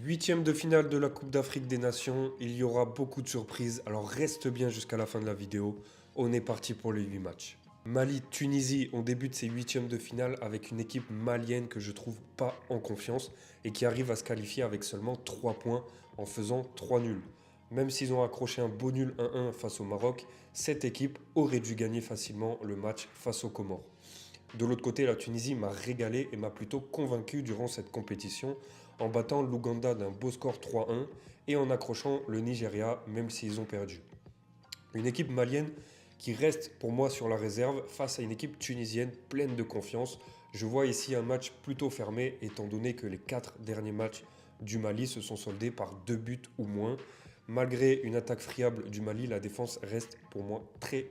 Huitième de finale de la Coupe d'Afrique des Nations, il y aura beaucoup de surprises, alors reste bien jusqu'à la fin de la vidéo. On est parti pour les 8 matchs. Mali-Tunisie, on débute ces huitièmes de finale avec une équipe malienne que je trouve pas en confiance et qui arrive à se qualifier avec seulement 3 points en faisant 3 nuls. Même s'ils ont accroché un beau nul 1-1 face au Maroc, cette équipe aurait dû gagner facilement le match face aux Comores. De l'autre côté, la Tunisie m'a régalé et m'a plutôt convaincu durant cette compétition en battant l'Ouganda d'un beau score 3-1 et en accrochant le Nigeria même s'ils ont perdu. Une équipe malienne qui reste pour moi sur la réserve face à une équipe tunisienne pleine de confiance. Je vois ici un match plutôt fermé étant donné que les 4 derniers matchs du Mali se sont soldés par 2 buts ou moins. Malgré une attaque friable du Mali, la défense reste pour moi très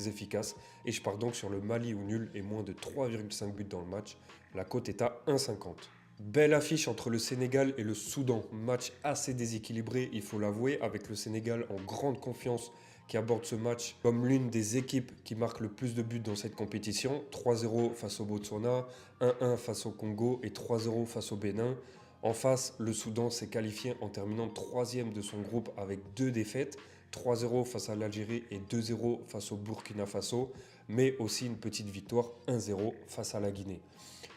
efficace et je pars donc sur le Mali ou nul et moins de 3,5 buts dans le match. La cote est à 1,50. Belle affiche entre le Sénégal et le Soudan. Match assez déséquilibré, il faut l'avouer, avec le Sénégal en grande confiance qui aborde ce match comme l'une des équipes qui marque le plus de buts dans cette compétition. 3-0 face au Botswana, 1-1 face au Congo et 3-0 face au Bénin. En face, le Soudan s'est qualifié en terminant troisième de son groupe avec 2 défaites, 3-0 face à l'Algérie et 2-0 face au Burkina Faso, mais aussi une petite victoire 1-0 face à la Guinée.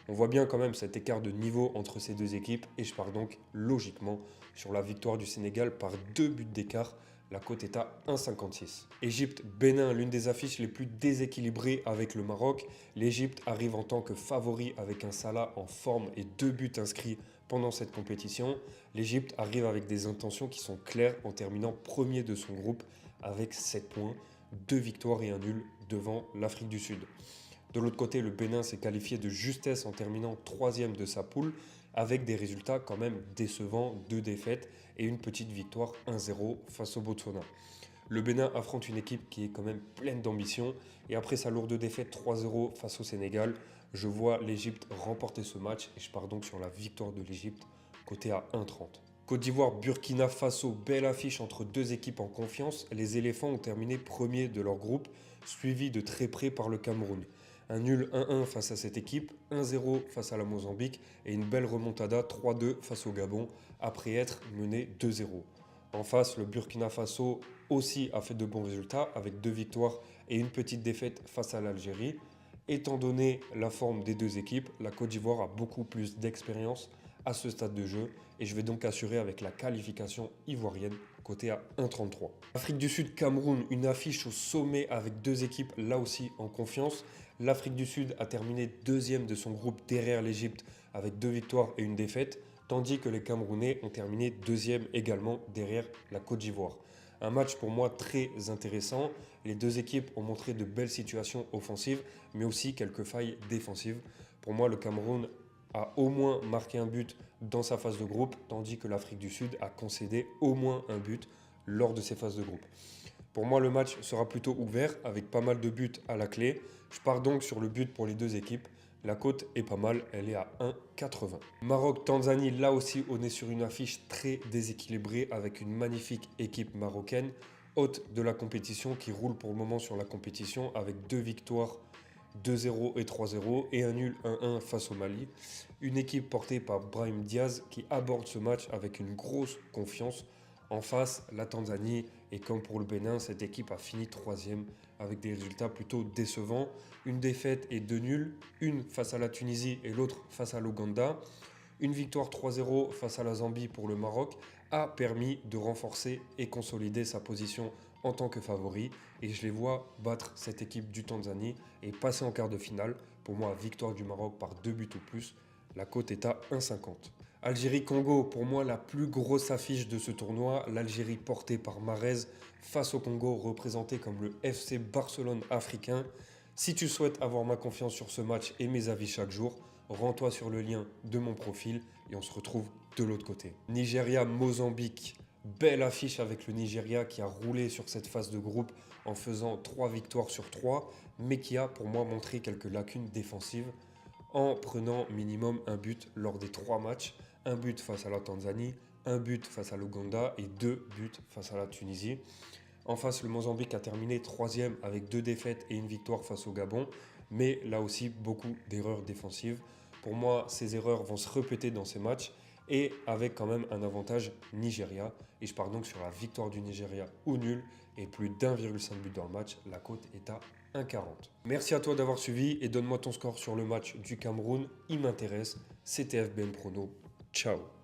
On voit bien quand même cet écart de niveau entre ces deux équipes et je pars donc logiquement sur la victoire du Sénégal par 2 buts d'écart. La cote est à 1,56. Égypte-Bénin, l'une des affiches les plus déséquilibrées avec le Maroc. L'Égypte arrive en tant que favori avec un Salah en forme et 2 buts inscrits pendant cette compétition. L'Égypte arrive avec des intentions qui sont claires en terminant premier de son groupe avec 7 points, 2 victoires et un nul devant l'Afrique du Sud. De l'autre côté, le Bénin s'est qualifié de justesse en terminant troisième de sa poule avec des résultats quand même décevants, 2 défaites et une petite victoire 1-0 face au Botswana. Le Bénin affronte une équipe qui est quand même pleine d'ambition et après sa lourde défaite 3-0 face au Sénégal, je vois l'Égypte remporter ce match et je pars donc sur la victoire de l'Égypte côté à 1,30. Côte d'Ivoire, Burkina Faso, belle affiche entre deux équipes en confiance. Les éléphants ont terminé premier de leur groupe, suivi de très près par le Cameroun. Un nul 1-1 face à cette équipe, 1-0 face à la Mozambique et une belle remontada 3-2 face au Gabon après être mené 2-0. En face, le Burkina Faso aussi a fait de bons résultats avec 2 victoires et une petite défaite face à l'Algérie. Étant donné la forme des deux équipes, la Côte d'Ivoire a beaucoup plus d'expérience à ce stade de jeu et je vais donc assurer avec la qualification ivoirienne côté à 1,33. Afrique du Sud, Cameroun, une affiche au sommet avec deux équipes là aussi en confiance. L'Afrique du Sud a terminé deuxième de son groupe derrière l'Égypte avec 2 victoires et une défaite, tandis que les Camerounais ont terminé deuxième également derrière la Côte d'Ivoire. Un match pour moi très intéressant. Les deux équipes ont montré de belles situations offensives, mais aussi quelques failles défensives. Pour moi, le Cameroun a au moins marqué un but dans sa phase de groupe, tandis que l'Afrique du Sud a concédé au moins un but lors de ses phases de groupe. Pour moi, le match sera plutôt ouvert avec pas mal de buts à la clé. Je pars donc sur le but pour les deux équipes. La cote est pas mal, elle est à 1,80. Maroc-Tanzanie, là aussi on est sur une affiche très déséquilibrée avec une magnifique équipe marocaine, hôte de la compétition qui roule pour le moment sur la compétition avec 2 victoires 2-0 et 3-0 et un nul 1-1 face au Mali. Une équipe portée par Brahim Diaz qui aborde ce match avec une grosse confiance. En face, la Tanzanie et comme pour le Bénin, cette équipe a fini troisième avec des résultats plutôt décevants. Une défaite et 2 nuls, une face à la Tunisie et l'autre face à l'Ouganda. Une victoire 3-0 face à la Zambie pour le Maroc a permis de renforcer et consolider sa position en tant que favori et je les vois battre cette équipe du Tanzanie et passer en quart de finale. Pour moi, victoire du Maroc par 2 buts ou plus. La cote est à 1,50. Algérie-Congo, pour moi la plus grosse affiche de ce tournoi, l'Algérie portée par Mahrez face au Congo représenté comme le FC Barcelone africain. Si tu souhaites avoir ma confiance sur ce match et mes avis chaque jour, rends-toi sur le lien de mon profil et on se retrouve de l'autre côté. Nigeria-Mozambique, belle affiche avec le Nigeria qui a roulé sur cette phase de groupe en faisant 3 victoires sur 3, mais qui a pour moi montré quelques lacunes défensives en prenant minimum un but lors des 3 matchs. Un but face à la Tanzanie, un but face à l'Ouganda et 2 buts face à la Tunisie. En face, le Mozambique a terminé troisième avec 2 défaites et une victoire face au Gabon, mais là aussi beaucoup d'erreurs défensives. Pour moi, ces erreurs vont se répéter dans ces matchs et avec quand même un avantage Nigeria. Et je pars donc sur la victoire du Nigeria ou nul et plus d'1,5 but dans le match. La cote est à 1,40. Merci à toi d'avoir suivi et donne-moi ton score sur le match du Cameroun. Il m'intéresse. C'était FBN Prono. Ciao.